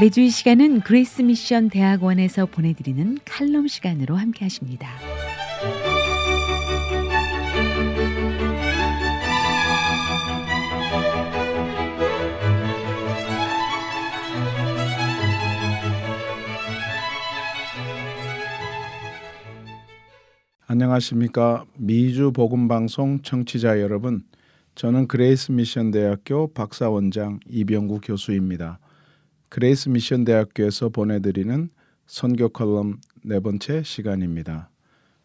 매주 이 시간은 그레이스 미션 대학원에서 보내드리는 칼럼 시간으로 함께 하십니다. 안녕하십니까. 미주 복음방송 청취자 여러분. 저는 그레이스 미션 대학교 박사원장 이병구 교수입니다. 그레이스 미션 대학교에서 보내드리는 선교 컬럼 네 번째 시간입니다.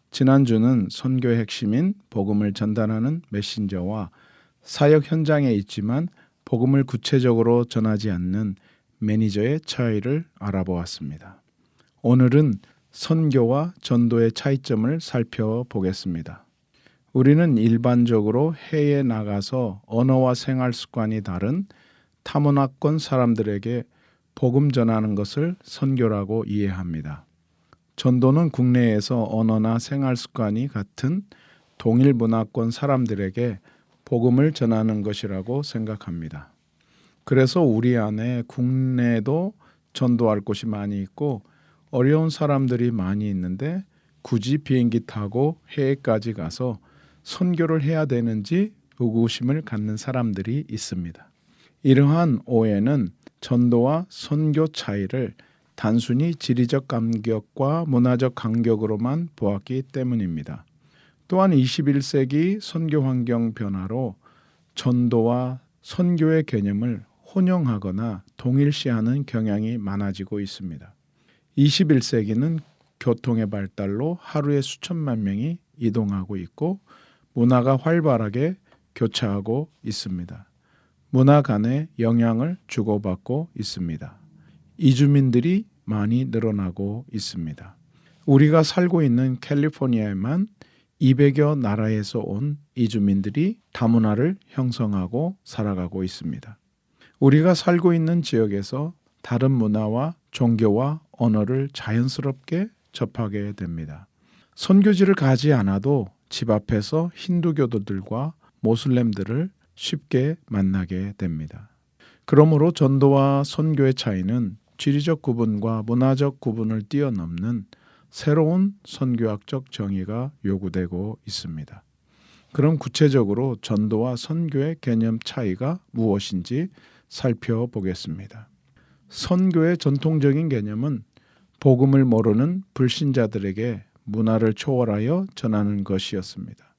지난주는 선교의 핵심인 복음을 전달하는 메신저와 사역 현장에 있지만 복음을 구체적으로 전하지 않는 매니저의 차이를 알아보았습니다. 오늘은 선교와 전도의 차이점을 살펴보겠습니다. 우리는 일반적으로 해외에 나가서 언어와 생활 습관이 다른 타문화권 사람들에게 복음 전하는 것을 선교라고 이해합니다. 전도는 국내에서 언어나 생활 습관이 같은 동일 문화권 사람들에게 복음을 전하는 것이라고 생각합니다. 그래서 우리 안에 국내도 전도할 곳이 많이 있고 어려운 사람들이 많이 있는데 굳이 비행기 타고 해외까지 가서 선교를 해야 되는지 의구심을 갖는 사람들이 있습니다. 이러한 오해는 전도와 선교 차이를 단순히 지리적 간격과 문화적 간격으로만 보았기 때문입니다. 또한 21세기 선교 환경 변화로 전도와 선교의 개념을 혼용하거나 동일시하는 경향이 많아지고 있습니다. 21세기는 교통의 발달로 하루에 수천만 명이 이동하고 있고 문화가 활발하게 교차하고 있습니다. 문화 간의 영향을 주고받고 있습니다. 이주민들이 많이 늘어나고 있습니다. 우리가 살고 있는 캘리포니아에만 200여 나라에서 온 이주민들이 다문화를 형성하고 살아가고 있습니다. 우리가 살고 있는 지역에서 다른 문화와 종교와 언어를 자연스럽게 접하게 됩니다. 선교지를 가지 않아도 집 앞에서 힌두교도들과 모슬렘들을 쉽게 만나게 됩니다. 그러므로 전도와 선교의 차이는 지리적 구분과 문화적 구분을 뛰어넘는 새로운 선교학적 정의가 요구되고 있습니다. 그럼 구체적으로 전도와 선교의 개념 차이가 무엇인지 살펴보겠습니다. 선교의 전통적인 개념은 복음을 모르는 불신자들에게 문화를 초월하여 전하는 것이었습니다.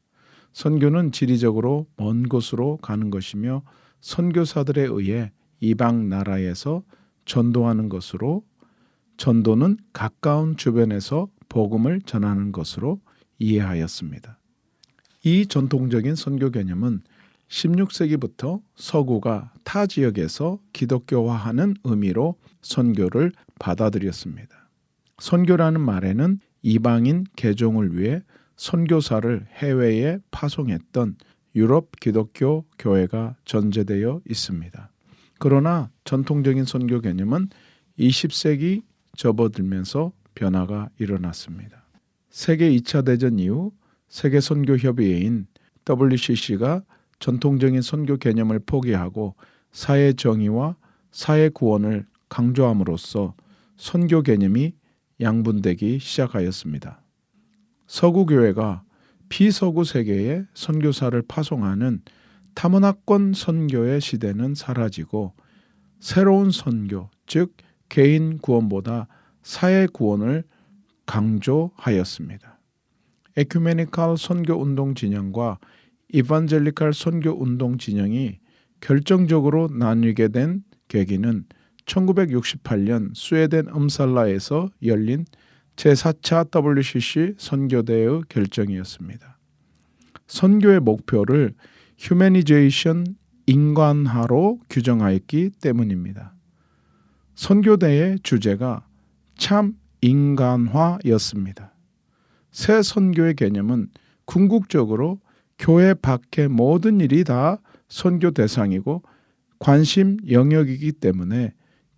선교는 지리적으로 먼 곳으로 가는 것이며 선교사들에 의해 이방 나라에서 전도하는 것으로, 전도는 가까운 주변에서 복음을 전하는 것으로 이해하였습니다. 이 전통적인 선교 개념은 16세기부터 서구가 타 지역에서 기독교화하는 의미로 선교를 받아들였습니다. 선교라는 말에는 이방인 개종을 위해 선교사를 해외에 파송했던 유럽 기독교 교회가 전제되어 있습니다. 그러나 전통적인 선교 개념은 20세기 접어들면서 변화가 일어났습니다. 세계 2차 대전 이후 세계 선교 협의회인 WCC가 전통적인 선교 개념을 포기하고 사회 정의와 사회 구원을 강조함으로써 선교 개념이 양분되기 시작하였습니다. 서구 교회가 비서구 세계에 선교사를 파송하는 타문화권 선교의 시대는 사라지고 새로운 선교, 즉 개인 구원보다 사회 구원을 강조하였습니다. 에큐메니컬 선교 운동 진영과 이반젤리칼 선교 운동 진영이 결정적으로 나뉘게 된 계기는 1968년 스웨덴 음살라에서 열린 제4차 WCC 선교대의 결정이었습니다. 선교의 목표를 휴머니제이션, 인간화로 규정하였기 때문입니다. 선교대의 주제가 참 인간화였습니다. 새 선교의 개념은 궁극적으로 교회 밖의 모든 일이 다 선교 대상이고 관심 영역이기 때문에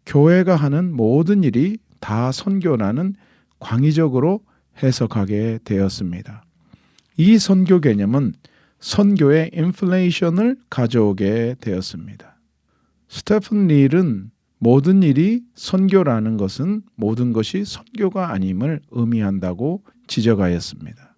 교회가 하는 모든 일이 다 선교라는 광의적으로 해석하게 되었습니다. 이 선교 개념은 선교의 인플레이션을 가져오게 되었습니다. 스테픈 릴은 모든 일이 선교라는 것은 모든 것이 선교가 아님을 의미한다고 지적하였습니다.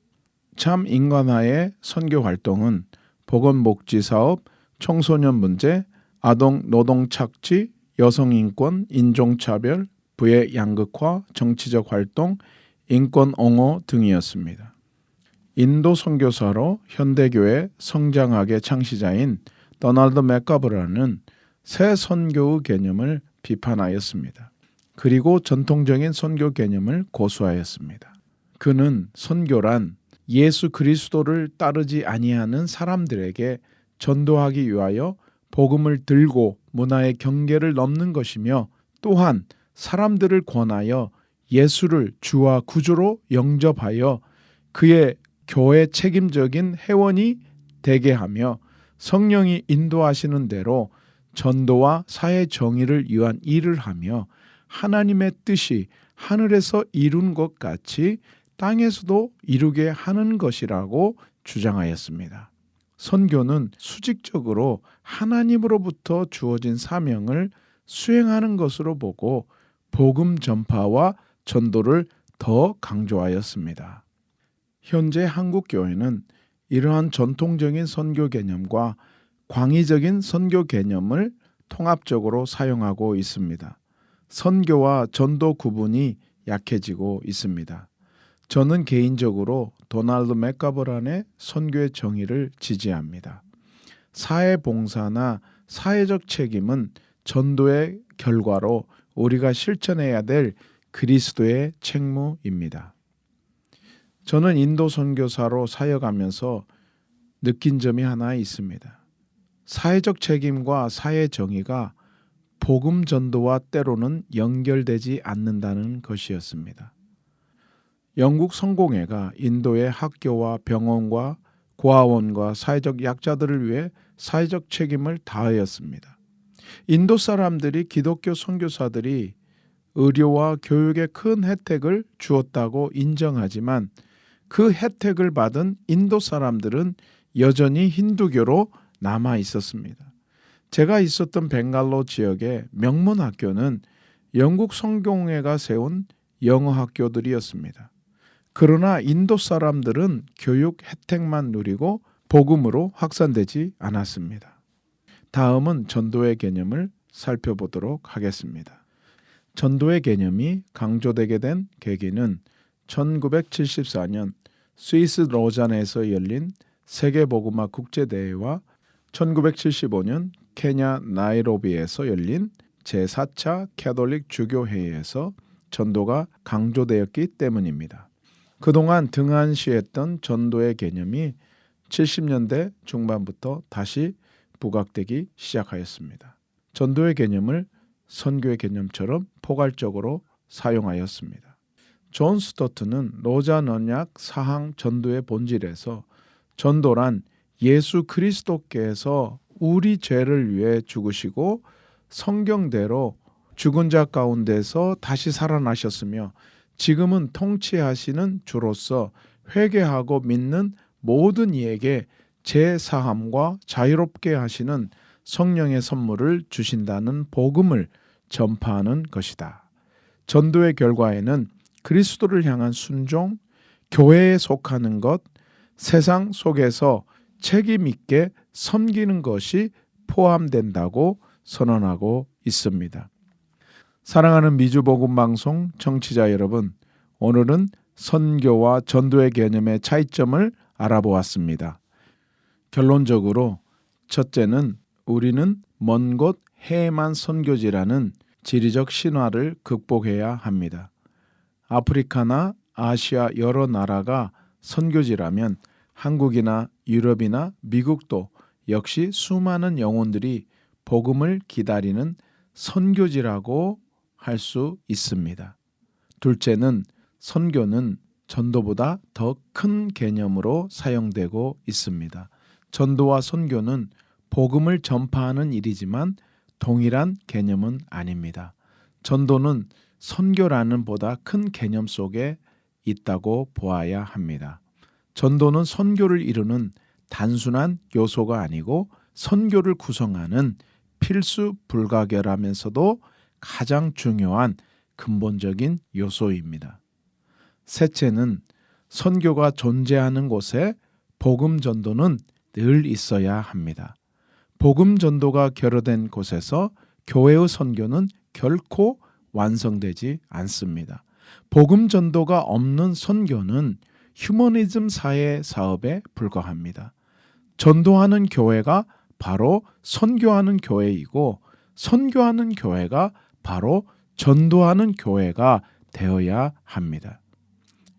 참 인간화의 선교 활동은 보건복지사업, 청소년 문제, 아동 노동 착취, 여성 인권, 인종차별, 부의 양극화, 정치적 활동, 인권 옹호 등이었습니다. 인도 선교사로 현대교회 성장학의 창시자인 도널드 맥가버라는 새 선교의 개념을 비판하였습니다. 그리고 전통적인 선교 개념을 고수하였습니다. 그는 선교란 예수 그리스도를 따르지 아니하는 사람들에게 전도하기 위하여 복음을 들고 문화의 경계를 넘는 것이며, 또한 사람들을 권하여 예수를 주와 구주로 영접하여 그의 교회 책임적인 회원이 되게 하며 성령이 인도하시는 대로 전도와 사회 정의를 위한 일을 하며 하나님의 뜻이 하늘에서 이룬 것 같이 땅에서도 이루게 하는 것이라고 주장하였습니다. 선교는 수직적으로 하나님으로부터 주어진 사명을 수행하는 것으로 보고 복음 전파와 전도를 더 강조하였습니다. 현재 한국 교회는 이러한 전통적인 선교 개념과 광의적인 선교 개념을 통합적으로 사용하고 있습니다. 선교와 전도 구분이 약해지고 있습니다. 저는 개인적으로 도널드 맥가버란의 선교의 정의를 지지합니다. 사회봉사나 사회적 책임은 전도의 결과로 우리가 실천해야 될 그리스도의 책무입니다. 저는 인도 선교사로 사역하면서 느낀 점이 하나 있습니다. 사회적 책임과 사회 정의가 복음 전도와 때로는 연결되지 않는다는 것이었습니다. 영국 성공회가 인도의 학교와 병원과 고아원과 사회적 약자들을 위해 사회적 책임을 다하였습니다. 인도 사람들이 기독교 선교사들이 의료와 교육에 큰 혜택을 주었다고 인정하지만 그 혜택을 받은 인도 사람들은 여전히 힌두교로 남아 있었습니다. 제가 있었던 벵갈로 지역의 명문 학교는 영국 성공회가 세운 영어 학교들이었습니다. 그러나 인도 사람들은 교육 혜택만 누리고 복음으로 확산되지 않았습니다. 다음은 전도의 개념을 살펴보도록 하겠습니다. 전도의 개념이 강조되게 된 계기는 1974년 스위스 로잔에서 열린 세계복음화 국제대회와 1975년 케냐 나이로비에서 열린 제4차 캐톨릭 주교회의에서 전도가 강조되었기 때문입니다. 그동안 등한시했던 전도의 개념이 70년대 중반부터 다시 부각되기 시작하였습니다. 전도의 개념을 선교의 개념처럼 포괄적으로 사용하였습니다. 존 스토트는 로잔 언약 사항 전도의 본질에서 전도란 예수 그리스도께서 우리 죄를 위해 죽으시고 성경대로 죽은 자 가운데서 다시 살아나셨으며 지금은 통치하시는 주로서 회개하고 믿는 모든 이에게 죄 사함과 자유롭게 하시는 성령의 선물을 주신다는 복음을 전파하는 것이다. 전도의 결과에는 그리스도를 향한 순종, 교회에 속하는 것, 세상 속에서 책임 있게 섬기는 것이 포함된다고 선언하고 있습니다. 사랑하는 미주복음방송 청취자 여러분, 오늘은 선교와 전도의 개념의 차이점을 알아보았습니다. 결론적으로 첫째는 우리는 먼 곳 해만 선교지라는 지리적 신화를 극복해야 합니다. 아프리카나 아시아 여러 나라가 선교지라면 한국이나 유럽이나 미국도 역시 수많은 영혼들이 복음을 기다리는 선교지라고 할 수 있습니다. 둘째는 선교는 전도보다 더 큰 개념으로 사용되고 있습니다. 전도와 선교는 복음을 전파하는 일이지만 동일한 개념은 아닙니다. 전도는 선교라는 보다 큰 개념 속에 있다고 보아야 합니다. 전도는 선교를 이루는 단순한 요소가 아니고 선교를 구성하는 필수 불가결하면서도 가장 중요한 근본적인 요소입니다. 셋째는 선교가 존재하는 곳에 복음 전도는 늘 있어야 합니다. 복음 전도가 결여된 곳에서 교회의 선교는 결코 완성되지 않습니다. 복음 전도가 없는 선교는 휴머니즘 사회 사업에 불과합니다. 전도하는 교회가 바로 선교하는 교회이고 선교하는 교회가 바로 전도하는 교회가 되어야 합니다.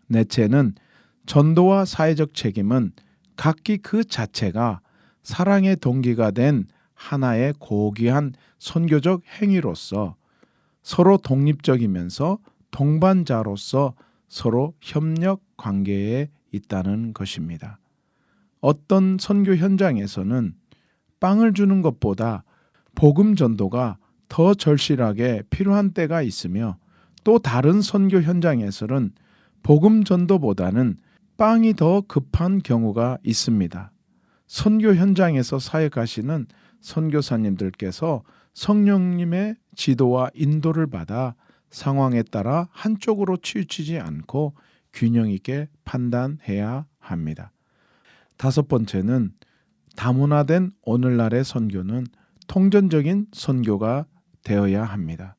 넷째는 전도와 사회적 책임은 각기 그 자체가 사랑의 동기가 된 하나의 고귀한 선교적 행위로서 서로 독립적이면서 동반자로서 서로 협력 관계에 있다는 것입니다. 어떤 선교 현장에서는 빵을 주는 것보다 복음 전도가 더 절실하게 필요한 때가 있으며 또 다른 선교 현장에서는 복음 전도보다는 빵이 더 급한 경우가 있습니다. 선교 현장에서 사역하시는 선교사님들께서 성령님의 지도와 인도를 받아 상황에 따라 한쪽으로 치우치지 않고 균형 있게 판단해야 합니다. 다섯 번째는 다문화된 오늘날의 선교는 통전적인 선교가 되어야 합니다.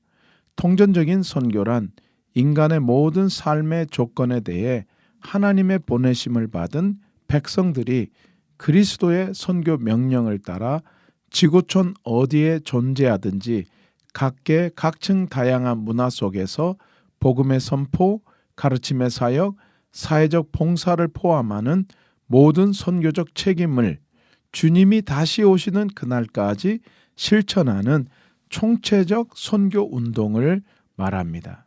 통전적인 선교란 인간의 모든 삶의 조건에 대해 하나님의 보내심을 받은 백성들이 그리스도의 선교 명령을 따라 지구촌 어디에 존재하든지 각계 각층 다양한 문화 속에서 복음의 선포, 가르침의 사역, 사회적 봉사를 포함하는 모든 선교적 책임을 주님이 다시 오시는 그날까지 실천하는 총체적 선교 운동을 말합니다.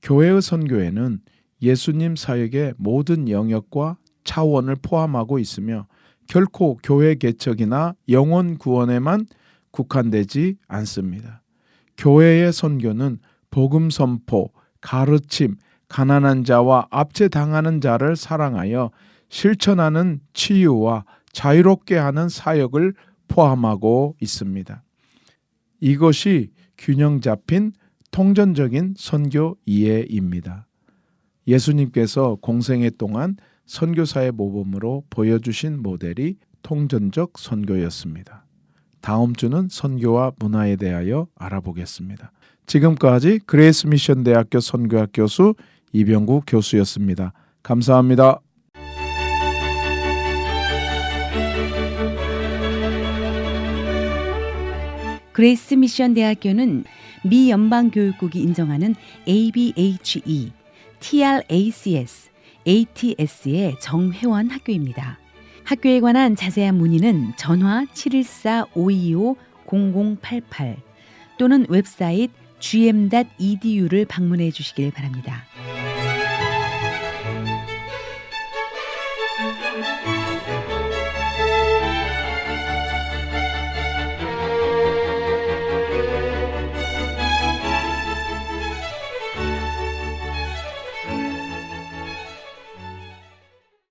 교회의 선교에는 예수님 사역의 모든 영역과 차원을 포함하고 있으며 결코 교회 개척이나 영혼 구원에만 국한되지 않습니다. 교회의 선교는 복음 선포, 가르침, 가난한 자와 압제당하는 자를 사랑하여 실천하는 치유와 자유롭게 하는 사역을 포함하고 있습니다. 이것이 균형 잡힌 통전적인 선교 이해입니다. 예수님께서 공생애 동안 선교사의 모범으로 보여주신 모델이 통전적 선교였습니다. 다음 주는 선교와 문화에 대하여 알아보겠습니다. 지금까지 그레이스 미션 대학교 선교학 교수 이병구 교수였습니다. 감사합니다. 그레이스 미션 대학교는 미 연방교육국이 인정하는 ABHE, TRACS, ATS의 정회원 학교입니다. 학교에 관한 자세한 문의는 전화 714-525-0088 또는 웹사이트 gm.edu를 방문해 주시길 바랍니다.